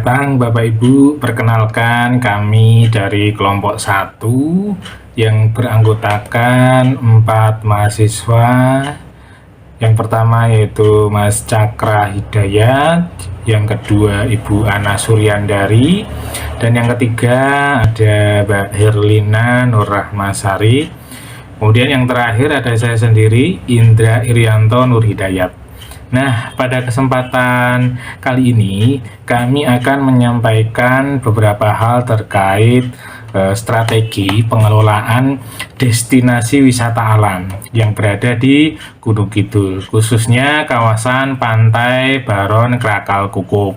datang Bapak Ibu, perkenalkan kami dari kelompok 1 yang beranggotakan 4 mahasiswa. Yang pertama yaitu Mas Cakra Hidayat, yang kedua Ibu Ana Suryandari, dan yang ketiga ada Mbak Herlina Nurrahmasari. Kemudian yang terakhir ada saya sendiri, Indra Irianto Nurhidayat. Nah, pada kesempatan kali ini kami akan menyampaikan beberapa hal terkait strategi pengelolaan destinasi wisata alam yang berada di Gunung Kidul, khususnya kawasan Pantai Baron Krakal Kukup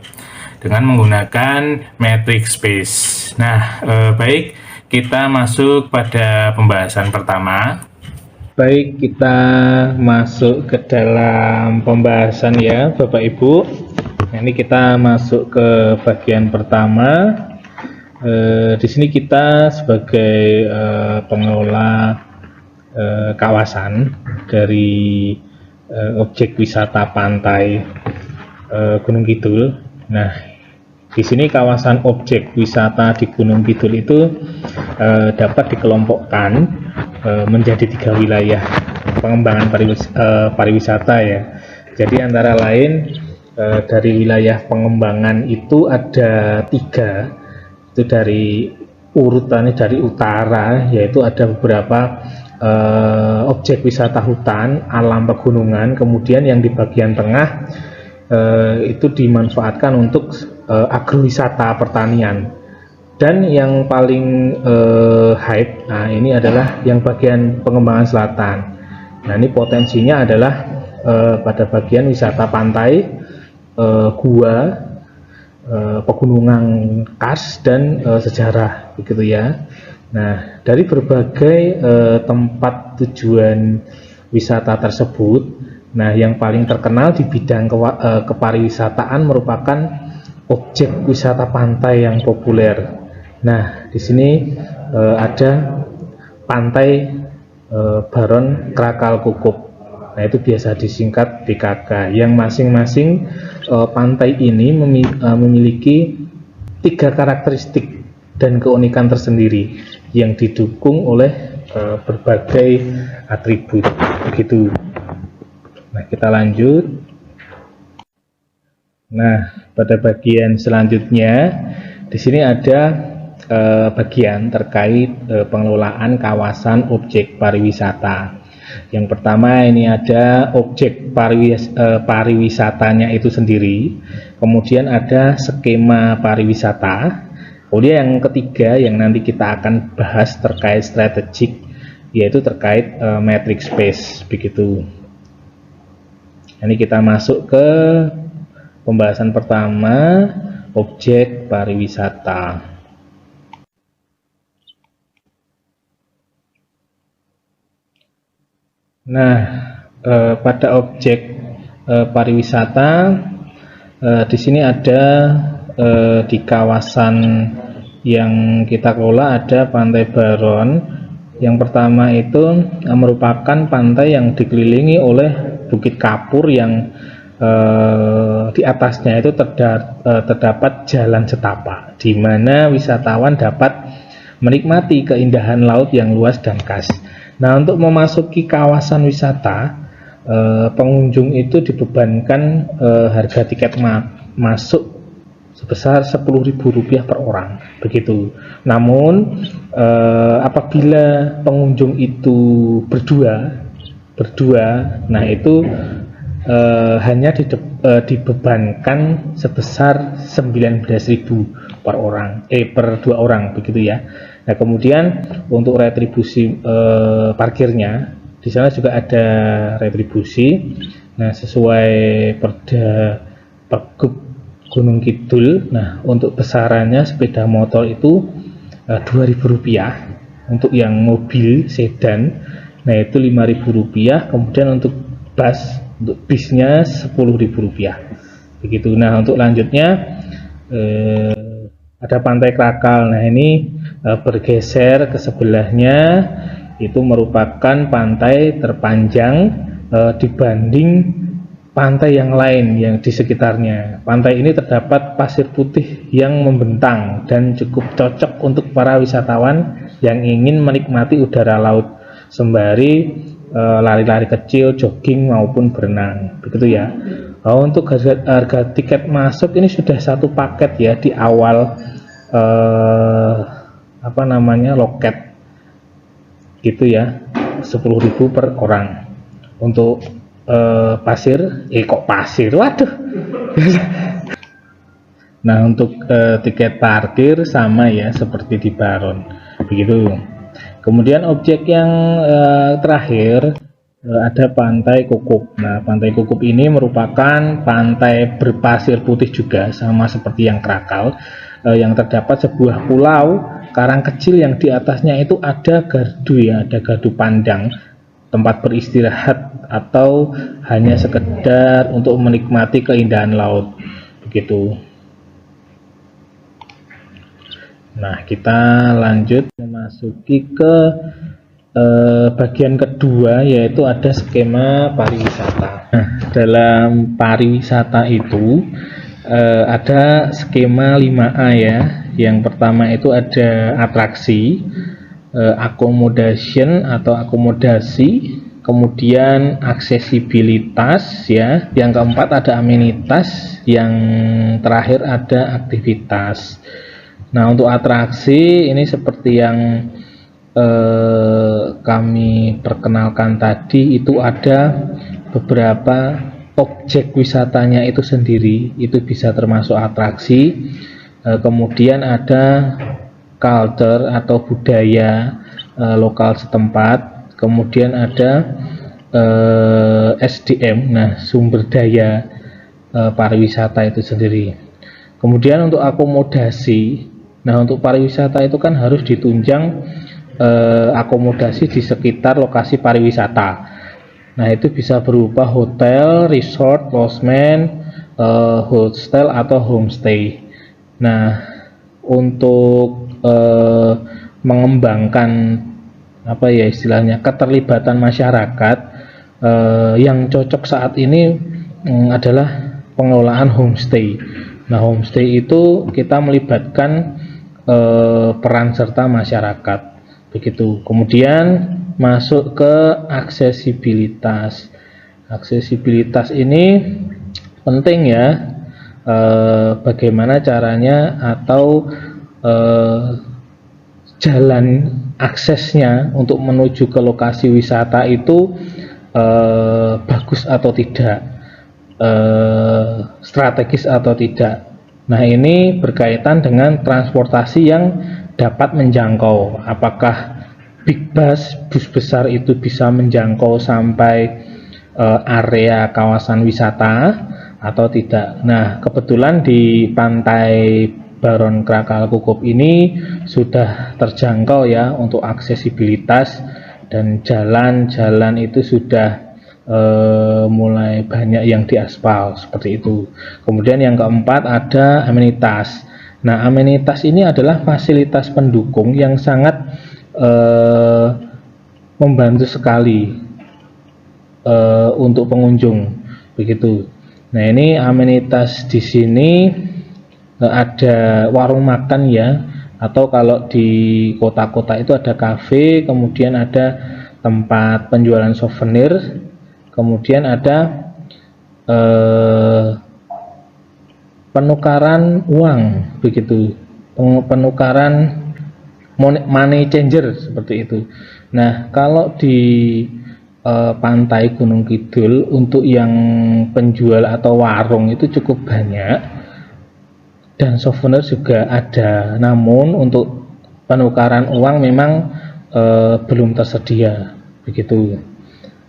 dengan menggunakan metric space. Nah, baik, kita masuk pada pembahasan pertama. Baik, kita masuk ke dalam pembahasan ya Bapak Ibu. Nah, ini kita masuk ke bagian pertama. Di sini kita sebagai pengelola kawasan dari objek wisata pantai Gunung Kidul. Nah, di sini kawasan objek wisata di Gunung Kidul itu dapat dikelompokkan menjadi 3 wilayah pengembangan pariwisata ya. Jadi antara lain dari wilayah pengembangan itu ada 3, itu dari urutannya dari utara, yaitu ada beberapa objek wisata hutan, alam pegunungan, kemudian yang di bagian tengah itu dimanfaatkan untuk agrowisata pertanian. Dan yang paling hype, nah ini adalah yang bagian pengembangan selatan. Nah ini potensinya adalah pada bagian wisata pantai, gua, pegunungan khas dan sejarah, begitu ya. Nah dari berbagai tempat tujuan wisata tersebut, nah yang paling terkenal di bidang kepariwisataan merupakan objek wisata pantai yang populer. Nah, di sini ada Pantai Baron Krakal Kukup. Nah, itu biasa disingkat BKK. Yang masing-masing pantai ini memiliki 3 karakteristik dan keunikan tersendiri yang didukung oleh berbagai atribut. Begitu. Nah, kita lanjut. Nah, pada bagian selanjutnya di sini ada bagian terkait pengelolaan kawasan objek pariwisata. Yang pertama ini ada objek pariwisatanya itu sendiri, kemudian ada skema pariwisata, kemudian yang ketiga yang nanti kita akan bahas terkait strategik, yaitu terkait metric space, begitu. Ini kita masuk ke pembahasan pertama, objek pariwisata. Nah, pada objek pariwisata di sini ada di kawasan yang kita kelola ada Pantai Baron. Yang pertama itu merupakan pantai yang dikelilingi oleh Bukit Kapur yang di atasnya itu terdapat jalan setapak, di mana wisatawan dapat menikmati keindahan laut yang luas dan khas. Nah, untuk memasuki kawasan wisata, pengunjung itu dibebankan harga tiket masuk sebesar Rp10.000 per orang, begitu. Namun, apabila pengunjung itu berdua, nah itu hanya dibebankan sebesar Rp19.000 per orang, per 2 orang, begitu ya. Nah, kemudian untuk retribusi parkirnya di sana juga ada retribusi. Nah, sesuai Perda Pergub Gunung Kidul. Nah, untuk besarannya sepeda motor itu Rp2.000, untuk yang mobil sedan, nah itu Rp5.000. Kemudian untuk bisnya Rp10.000, begitu. Nah, untuk lanjutnya ada Pantai Krakal. Nah, ini bergeser ke sebelahnya, itu merupakan pantai terpanjang dibanding pantai yang lain yang di sekitarnya. Pantai ini terdapat pasir putih yang membentang dan cukup cocok untuk para wisatawan yang ingin menikmati udara laut sembari lari-lari kecil, jogging maupun berenang. Begitu ya. Untuk harga tiket masuk ini sudah satu paket ya di awal loket gitu ya, 10.000 per orang untuk pasir. Kok pasir, waduh. Nah, untuk tiket parkir sama ya seperti di Baron begitu. Kemudian objek yang terakhir ada Pantai Kukup. Nah, Pantai Kukup ini merupakan pantai berpasir putih juga, sama seperti yang Krakal, yang terdapat sebuah pulau karang kecil yang di atasnya itu ada gardu ya, ada gardu pandang, tempat beristirahat atau hanya sekedar untuk menikmati keindahan laut begitu. Nah, kita lanjut memasuki ke bagian kedua, yaitu ada skema pariwisata. Nah, dalam pariwisata itu ada skema 5A ya. Yang pertama itu ada atraksi, accommodation atau akomodasi, kemudian aksesibilitas ya. Yang keempat ada amenitas, yang terakhir ada aktivitas. Nah, untuk atraksi ini seperti yang kami perkenalkan tadi, itu ada beberapa objek wisatanya itu sendiri, itu bisa termasuk atraksi. Kemudian ada culture atau budaya lokal setempat, kemudian ada SDM, nah sumber daya pariwisata itu sendiri. Kemudian untuk akomodasi, nah untuk pariwisata itu kan harus ditunjang akomodasi di sekitar lokasi pariwisata. Nah, itu bisa berupa hotel, resort, lodgement, hostel atau homestay. Nah, untuk mengembangkan istilahnya keterlibatan masyarakat, yang cocok saat ini adalah pengelolaan homestay. Nah, homestay itu kita melibatkan peran serta masyarakat begitu. Kemudian masuk ke aksesibilitas. Aksesibilitas ini penting ya, bagaimana caranya atau jalan aksesnya untuk menuju ke lokasi wisata itu bagus atau tidak, strategis atau tidak. Nah, ini berkaitan dengan transportasi yang dapat menjangkau. Apakah big bus besar itu bisa menjangkau sampai area kawasan wisata atau tidak. Nah, kebetulan di Pantai Baron Krakal Kukup ini sudah terjangkau ya untuk aksesibilitas, dan jalan-jalan itu sudah mulai banyak yang diaspal seperti itu. Kemudian yang keempat ada amenitas. Nah, amenitas ini adalah fasilitas pendukung yang sangat membantu sekali untuk pengunjung begitu. Nah, ini amenitas di sini ada warung makan ya, atau kalau di kota-kota itu ada kafe, kemudian ada tempat penjualan souvenir, kemudian ada penukaran uang begitu, penukaran money changer seperti itu. Nah, kalau di Pantai Gunung Kidul untuk yang penjual atau warung itu cukup banyak, dan souvenir juga ada, namun untuk penukaran uang memang belum tersedia begitu.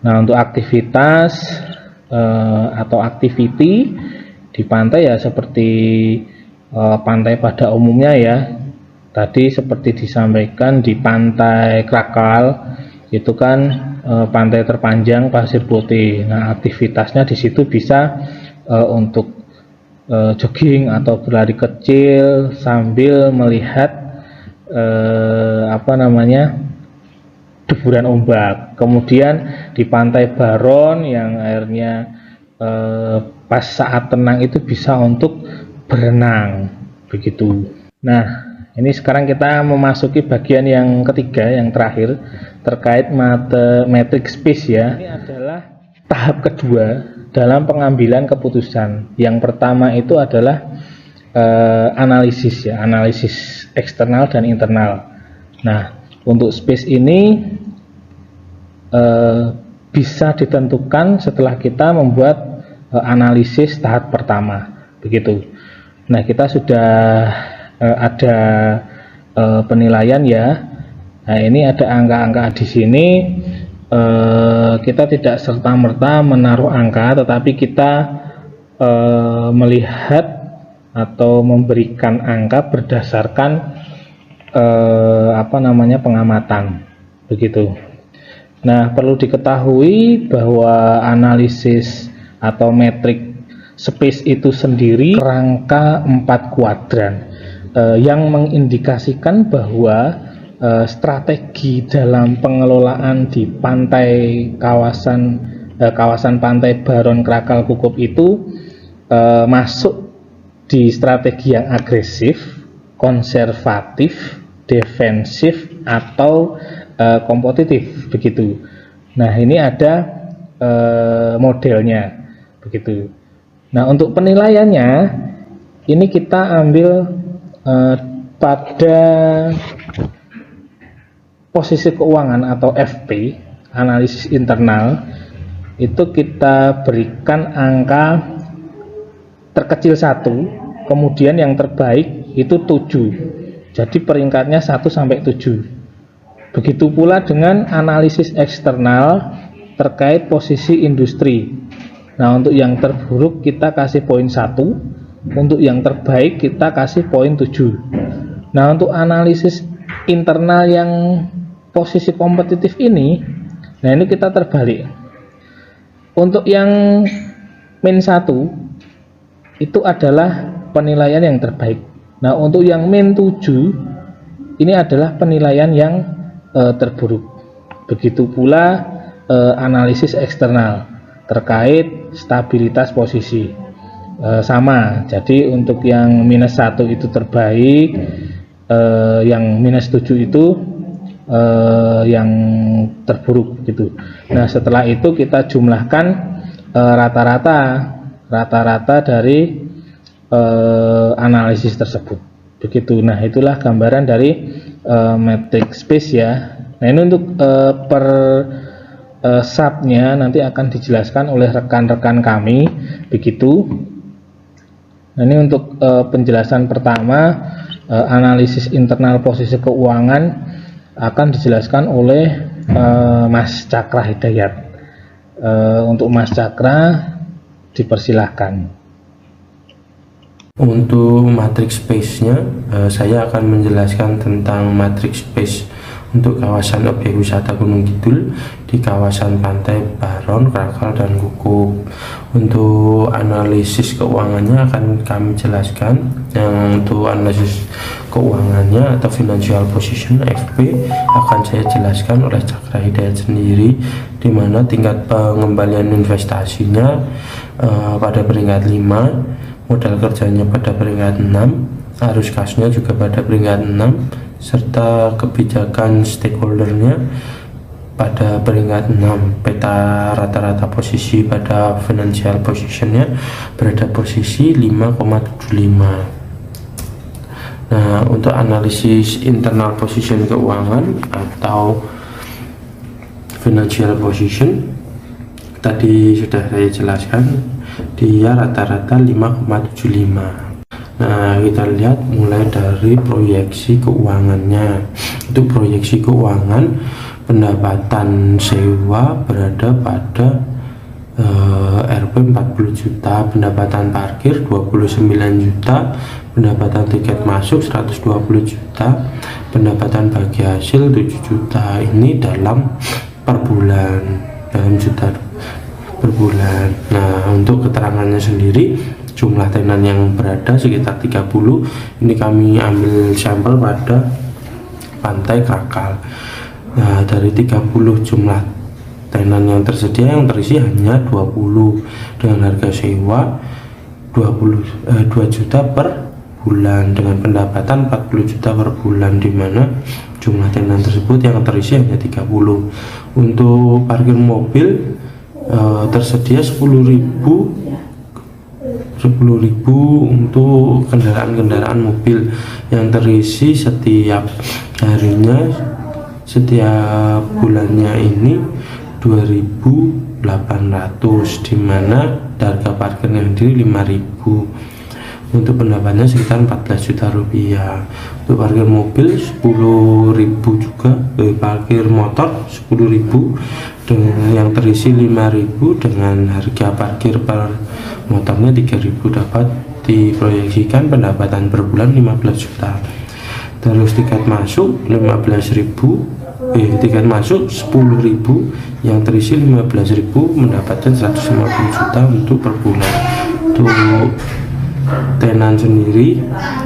Nah, untuk aktivitas atau activity di pantai ya seperti pantai pada umumnya ya. Tadi seperti disampaikan di Pantai Krakal itu kan pantai terpanjang pasir putih. Nah, aktivitasnya di situ bisa untuk jogging atau berlari kecil sambil melihat deburan ombak. Kemudian di Pantai Baron yang airnya pas saat tenang itu bisa untuk berenang begitu. Nah, ini sekarang kita memasuki bagian yang ketiga, yang terakhir, terkait metric space ya. Ini adalah tahap kedua dalam pengambilan keputusan. Yang pertama itu adalah analisis ya, analisis eksternal dan internal. Nah, untuk space ini bisa ditentukan setelah kita membuat analisis tahap pertama begitu. Nah, kita sudah ada penilaian ya. Nah, ini ada angka-angka di sini. Kita tidak serta-merta menaruh angka, tetapi kita melihat atau memberikan angka berdasarkan pengamatan begitu. Nah, perlu diketahui bahwa analisis atau metrik space itu sendiri kerangka 4 kuadran yang mengindikasikan bahwa strategi dalam pengelolaan di kawasan pantai Baron Krakal Kukup itu masuk di strategi yang agresif, konservatif, defensif, atau kompetitif begitu. Nah, ini ada modelnya begitu. Nah, untuk penilaiannya ini kita ambil pada posisi keuangan atau FP, analisis internal, itu kita berikan angka terkecil 1, kemudian yang terbaik itu 7. Jadi peringkatnya 1 sampai 7. Begitu pula dengan analisis eksternal terkait posisi industri. Nah, untuk yang terburuk kita kasih poin 1, untuk yang terbaik kita kasih poin 7. Nah, untuk analisis internal yang posisi kompetitif ini, nah ini kita terbalik. Untuk yang min 1 itu adalah penilaian yang terbaik. Nah, untuk yang min 7 ini adalah penilaian yang terburuk. Begitu pula analisis eksternal terkait stabilitas posisi, sama. Jadi untuk yang minus 1 itu terbaik, yang minus 7 itu yang terburuk gitu. Nah, setelah itu kita jumlahkan rata-rata dari analisis tersebut begitu. Nah, itulah gambaran dari metric space ya. Nah, ini untuk per subnya nanti akan dijelaskan oleh rekan-rekan kami begitu. Nah, ini untuk penjelasan pertama, analisis internal posisi keuangan akan dijelaskan oleh Mas Cakra Hidayat. Untuk Mas Cakra dipersilahkan. Untuk matrix space-nya, saya akan menjelaskan tentang matrix space untuk kawasan objek wisata Gunung Kidul di kawasan pantai Baron, Krakal, dan Kukup. Untuk analisis keuangannya akan kami jelaskan. Yang untuk analisis keuangannya atau financial position FP akan saya jelaskan oleh Cakra Hidayat sendiri, di mana tingkat pengembalian investasinya pada peringkat 5, modal kerjanya pada peringkat 6, arus kasnya juga pada peringkat 6, serta kebijakan stakeholdernya pada peringkat 6. Peta rata-rata posisi pada financial positionnya berada posisi 5,75. Nah, untuk analisis internal position keuangan atau financial position tadi sudah saya jelaskan, dia rata-rata 5,75. Nah, kita lihat mulai dari proyeksi keuangannya. Untuk proyeksi keuangan, pendapatan sewa berada pada Rp 40 juta, pendapatan parkir 29 juta, pendapatan tiket masuk 120 juta, pendapatan bagi hasil 7 juta. Ini dalam per bulan, dalam juta per bulan. Nah, untuk keterangannya sendiri, jumlah tenan yang berada sekitar 30. Ini kami ambil sampel pada pantai Krakal. Nah, dari 30 jumlah tenan yang tersedia yang terisi hanya 20 dengan harga sewa 2 juta per bulan dengan pendapatan 40 juta per bulan, dimana jumlah tenan tersebut yang terisi hanya 30. Untuk parkir mobil tersedia 10.000 untuk kendaraan-kendaraan mobil yang terisi setiap harinya, setiap bulannya ini 2.800, dimana harga parkirnya sendiri 5.000. Untuk pendapatnya sekitar 14 juta rupiah. Untuk parkir mobil 10.000 juga, parkir motor 10.000 dengan yang terisi 5.000 dengan harga parkir per motornya 3.000, dapat diproyeksikan pendapatan per bulan 15 juta. Terus tiket masuk 15.000, tiket masuk 10.000 yang terisi 15.000 mendapatkan 150 juta untuk per bulan. Untuk tenan sendiri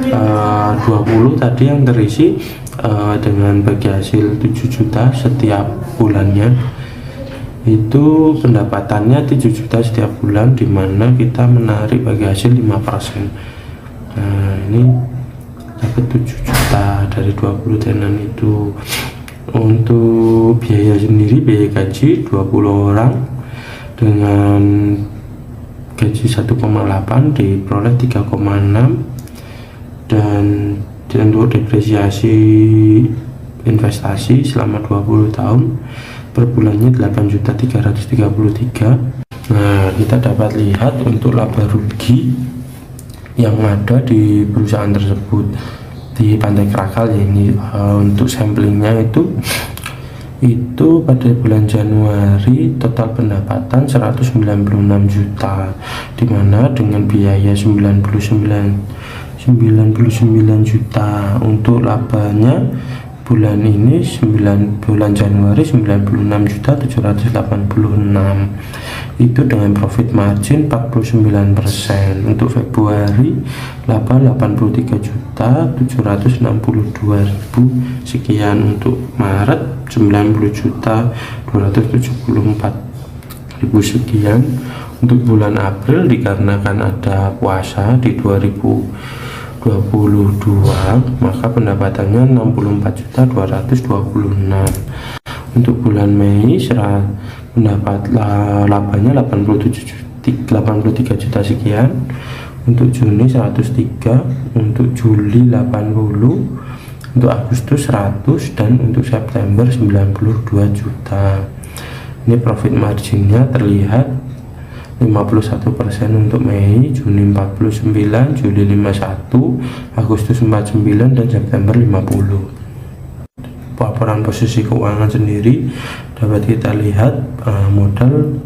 20 tadi yang terisi dengan bagi hasil 7 juta setiap bulannya, itu pendapatannya 7 juta setiap bulan, dimana kita menarik bagi hasil 5%. Nah, ini dapat 7 juta dari 20 tenan itu. Untuk biaya sendiri, biaya gaji 20 orang dengan gaji 1,8 diperoleh 3,6, dan untuk depresiasi investasi selama 20 tahun per bulannya 8.333. Nah, kita dapat lihat untuk laba rugi yang ada di perusahaan tersebut di Pantai Krakal ya, ini untuk samplingnya itu pada bulan Januari total pendapatan 196 juta, dimana dengan biaya 99 juta. Untuk labanya bulan ini bulan Januari 96.786, itu dengan profit margin 49%. Untuk Februari laba 83.762.000 sekian. Untuk Maret 90.274.000 sekian. Untuk bulan April dikarenakan ada puasa di 2022 maka pendapatannya 64.226. Untuk bulan Mei pendapat labanya 83 juta sekian. Untuk Juni 103, untuk Juli 80, untuk Agustus 100, dan untuk September 92 juta. Ini profit marginnya terlihat 51% untuk Mei, Juni 49, Juli 51, Agustus 49, dan September 50. Laporan posisi keuangan sendiri dapat kita lihat modal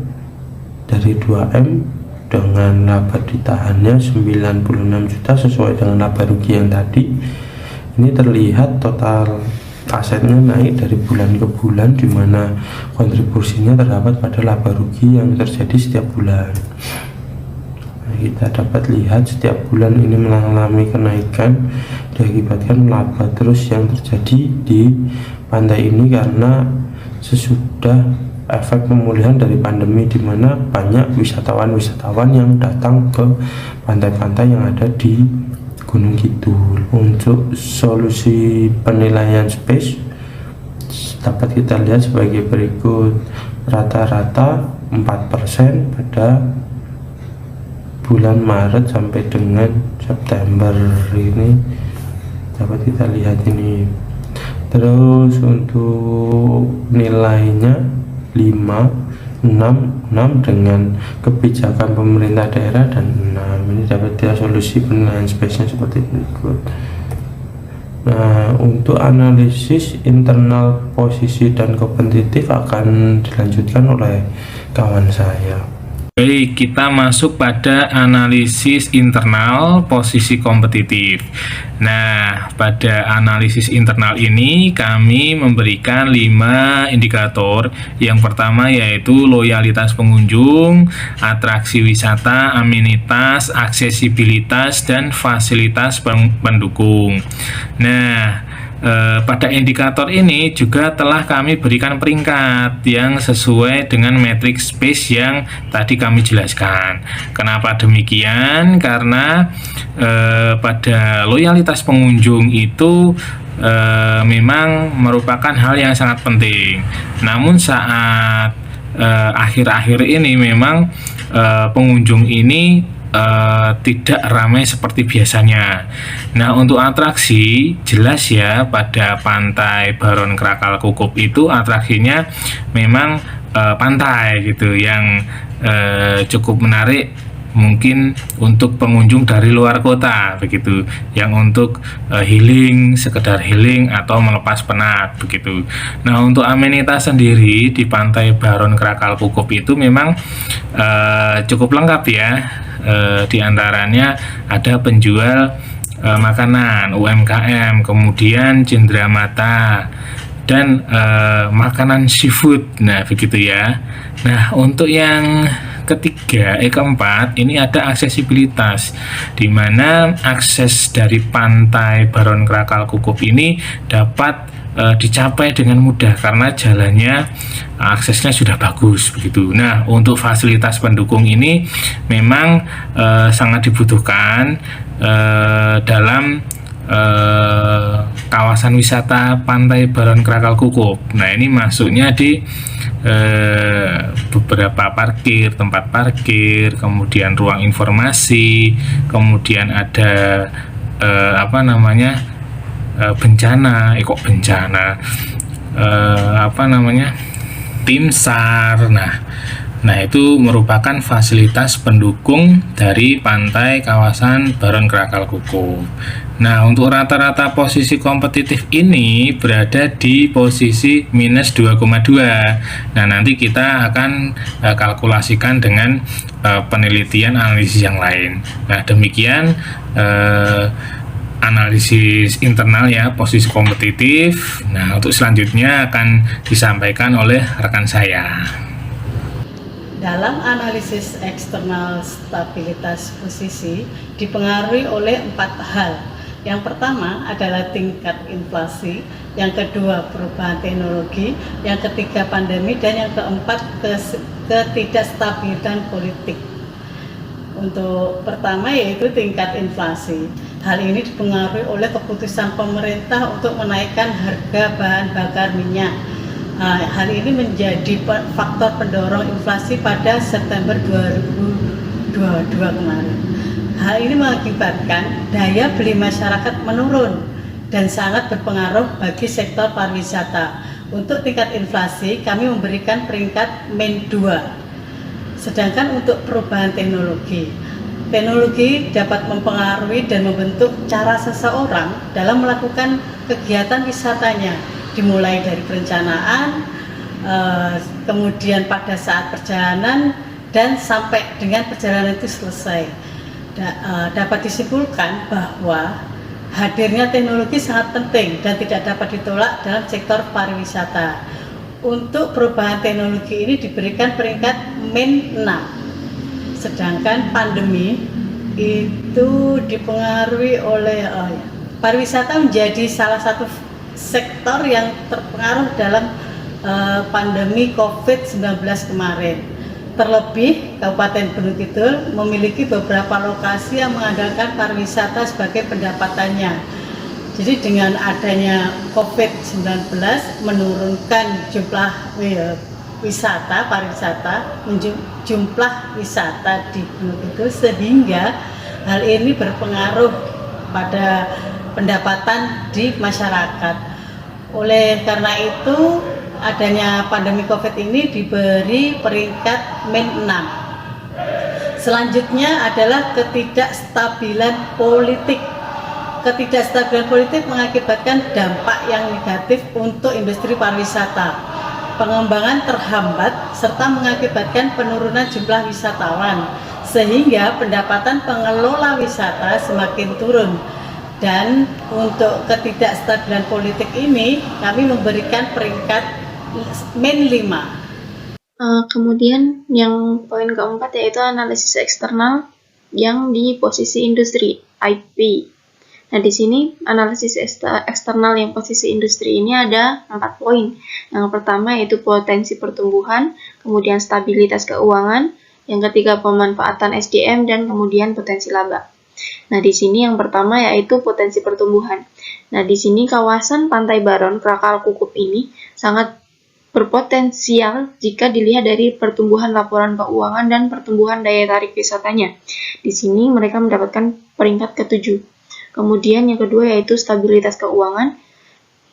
dari 2M dengan laba ditahannya 96 juta sesuai dengan laba rugi yang tadi. Ini terlihat total asetnya naik dari bulan ke bulan, di mana kontribusinya terdapat pada laba rugi yang terjadi setiap bulan. Nah, kita dapat lihat setiap bulan ini mengalami kenaikan diakibatkan laba terus yang terjadi di pantai ini karena sesudah efek pemulihan dari pandemi, di mana banyak wisatawan yang datang ke pantai-pantai yang ada di Gunung Kidul. Untuk solusi penilaian space dapat kita lihat sebagai berikut. Rata-rata 4% pada bulan Maret sampai dengan September ini dapat kita lihat ini. Terus untuk nilainya 5, 6 dengan kebijakan pemerintah daerah, dan 6 ini dapat kita solusi penilaian space-nya seperti berikut. Nah, untuk analisis internal posisi dan kompetitif akan dilanjutkan oleh kawan saya. Baik, kita masuk pada analisis internal posisi kompetitif. Nah, pada analisis internal ini kami memberikan 5 indikator. Yang pertama yaitu loyalitas pengunjung, atraksi wisata, amenitas, aksesibilitas, dan fasilitas pendukung. Nah, pada indikator ini juga telah kami berikan peringkat yang sesuai dengan matrix space yang tadi kami jelaskan. Kenapa demikian? Karena pada loyalitas pengunjung itu memang merupakan hal yang sangat penting. Namun saat akhir-akhir ini memang pengunjung ini tidak ramai seperti biasanya. Nah, untuk atraksi jelas ya, pada Pantai Baron Krakal Kukup itu atraksinya memang pantai gitu yang cukup menarik, mungkin untuk pengunjung dari luar kota begitu, yang untuk healing, sekedar healing atau melepas penat begitu. Nah, untuk amenitas sendiri di Pantai Baron Krakal Kukup itu memang cukup lengkap ya. Di antaranya ada penjual makanan UMKM, kemudian cenderamata, dan makanan seafood. Nah, begitu ya. Nah, untuk yang keempat ini ada aksesibilitas, di mana akses dari Pantai Baron Krakal Kukup ini dapat dicapai dengan mudah karena jalannya, aksesnya sudah bagus begitu. Nah, untuk fasilitas pendukung ini memang sangat dibutuhkan dalam kawasan wisata Pantai Baron Krakal Kukup. Nah, ini masuknya di beberapa parkir, tempat parkir, kemudian ruang informasi, kemudian ada bencana, tim SAR. Nah, itu merupakan fasilitas pendukung dari pantai kawasan Baron Krakal Kukup. Nah, untuk rata-rata posisi kompetitif ini berada di posisi minus 2,2. Nah, nanti kita akan kalkulasikan dengan penelitian analisis yang lain. Nah, demikian analisis internal ya, posisi kompetitif. Nah, untuk selanjutnya akan disampaikan oleh rekan saya. Dalam analisis eksternal, stabilitas posisi dipengaruhi oleh 4 hal. Yang pertama adalah tingkat inflasi, yang kedua perubahan teknologi, yang ketiga pandemi, dan yang keempat ketidakstabilan politik. Untuk pertama yaitu tingkat inflasi. Hal ini dipengaruhi oleh keputusan pemerintah untuk menaikkan harga bahan bakar minyak. Hal ini menjadi faktor pendorong inflasi pada September 2022 kemarin. Hal ini mengakibatkan daya beli masyarakat menurun dan sangat berpengaruh bagi sektor pariwisata. Untuk tingkat inflasi, kami memberikan peringkat -2. Sedangkan untuk perubahan teknologi dapat mempengaruhi dan membentuk cara seseorang dalam melakukan kegiatan wisatanya, dimulai dari perencanaan, kemudian pada saat perjalanan, dan sampai dengan perjalanan itu selesai. Dapat disimpulkan bahwa hadirnya teknologi sangat penting dan tidak dapat ditolak dalam sektor pariwisata. Untuk perubahan teknologi ini diberikan peringkat -6. Sedangkan pandemi itu dipengaruhi oleh pariwisata menjadi salah satu sektor yang terpengaruh dalam pandemi COVID-19 kemarin. Terlebih, Kabupaten Gunung Kidul memiliki beberapa lokasi yang mengandalkan pariwisata sebagai pendapatannya. Jadi dengan adanya COVID-19 menurunkan jumlah pariwisata, jumlah wisata di Gunung Kidul, sehingga hal ini berpengaruh pada pendapatan di masyarakat. Oleh karena itu, adanya pandemi COVID ini diberi peringkat -6. Selanjutnya adalah ketidakstabilan politik. Ketidakstabilan politik mengakibatkan dampak yang negatif untuk industri pariwisata. Pengembangan terhambat serta mengakibatkan penurunan jumlah wisatawan, sehingga pendapatan pengelola wisata semakin turun. Dan untuk ketidakstabilan politik ini kami memberikan peringkat -5. Kemudian yang poin keempat yaitu analisis eksternal yang di posisi industri IP. Nah, di sini analisis eksternal yang posisi industri ini ada 4 poin. Yang pertama yaitu potensi pertumbuhan, kemudian stabilitas keuangan, yang ketiga pemanfaatan SDM, dan kemudian potensi laba. Nah, di sini yang pertama yaitu potensi pertumbuhan. Nah, di sini kawasan Pantai Baron, Krakal, Kukup ini sangat berpotensial jika dilihat dari pertumbuhan laporan keuangan dan pertumbuhan daya tarik wisatanya. Di sini mereka mendapatkan peringkat ke-7. Kemudian yang kedua yaitu stabilitas keuangan,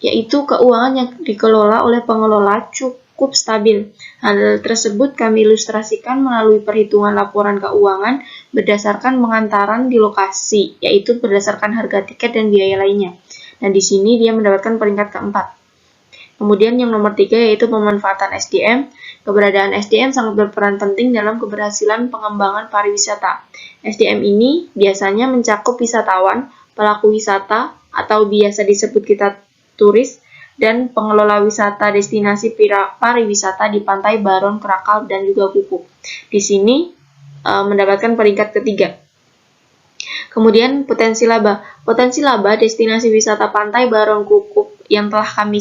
yaitu keuangan yang dikelola oleh pengelola cukup stabil. Hal tersebut kami ilustrasikan melalui perhitungan laporan keuangan berdasarkan pengantaran di lokasi, yaitu berdasarkan harga tiket dan biaya lainnya. Dan di sini dia mendapatkan peringkat ke-4. Kemudian yang nomor 3 yaitu pemanfaatan SDM. Keberadaan SDM sangat berperan penting dalam keberhasilan pengembangan pariwisata. SDM ini biasanya mencakup wisatawan, pelaku wisata atau biasa disebut kita turis, dan pengelola wisata destinasi pariwisata di Pantai Baron, Krakal, dan juga Kukup. Di sini mendapatkan peringkat ke-3. Kemudian potensi laba. Potensi laba destinasi wisata Pantai Baron, Kukup yang telah kami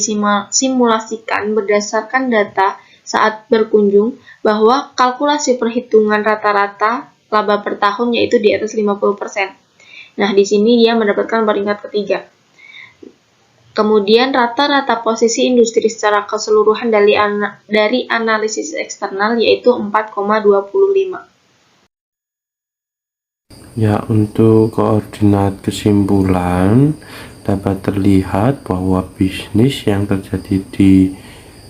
simulasikan berdasarkan data saat berkunjung bahwa kalkulasi perhitungan rata-rata laba per tahun yaitu di atas 50%. Nah, di sini dia mendapatkan peringkat ke-3. Kemudian rata-rata posisi industri secara keseluruhan dari analisis eksternal yaitu 4,25. Ya, untuk koordinat kesimpulan dapat terlihat bahwa bisnis yang terjadi di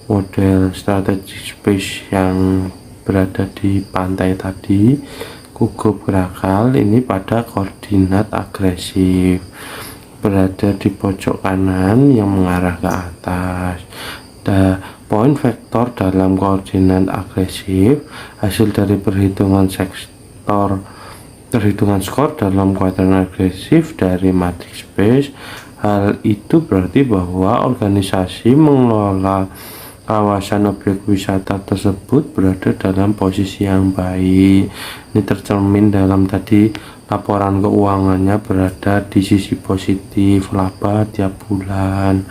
model strategic space yang berada di pantai tadi, Kukup, Krakal, ini pada koordinat agresif, berada di pojok kanan yang mengarah ke atas. Poin vektor dalam koordinat agresif hasil dari perhitungan skor dalam kuadran agresif dari matrix space. Hal itu berarti bahwa organisasi mengelola kawasan objek wisata tersebut berada dalam posisi yang baik. Ini tercermin dalam tadi laporan keuangannya berada di sisi positif, laba tiap bulan,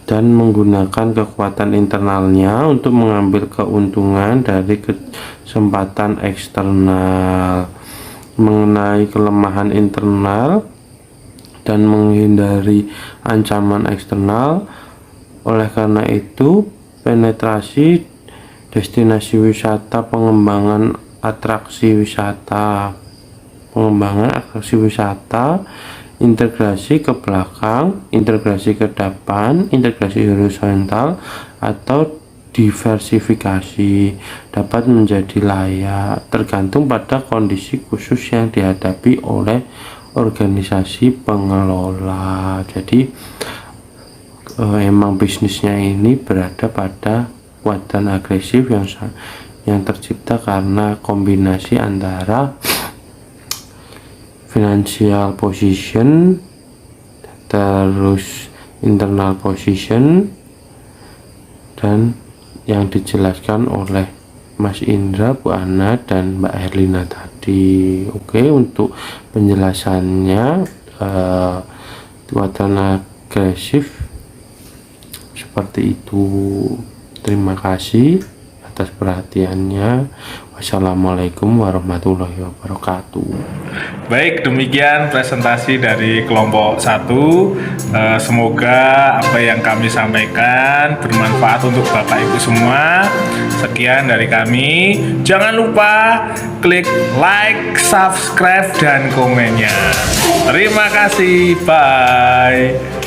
dan menggunakan kekuatan internalnya untuk mengambil keuntungan dari kesempatan eksternal. Mengenai kelemahan internal dan menghindari ancaman eksternal, oleh karena itu penetrasi destinasi wisata, pengembangan atraksi wisata, integrasi ke belakang, integrasi ke depan, integrasi horizontal, atau diversifikasi dapat menjadi layak tergantung pada kondisi khusus yang dihadapi oleh organisasi pengelola. Jadi emang bisnisnya ini berada pada kuadran agresif yang tercipta karena kombinasi antara financial position terus internal position dan yang dijelaskan oleh Mas Indra, Bu Ana, dan Mbak Herlina tadi. Oke, untuk penjelasannya kuadran agresif seperti itu. Terima kasih atas perhatiannya. Wassalamualaikum warahmatullahi wabarakatuh. Baik, demikian presentasi dari kelompok 1. Semoga apa yang kami sampaikan bermanfaat untuk Bapak Ibu semua. Sekian dari kami. Jangan lupa klik like, subscribe, dan komennya. Terima kasih. Bye.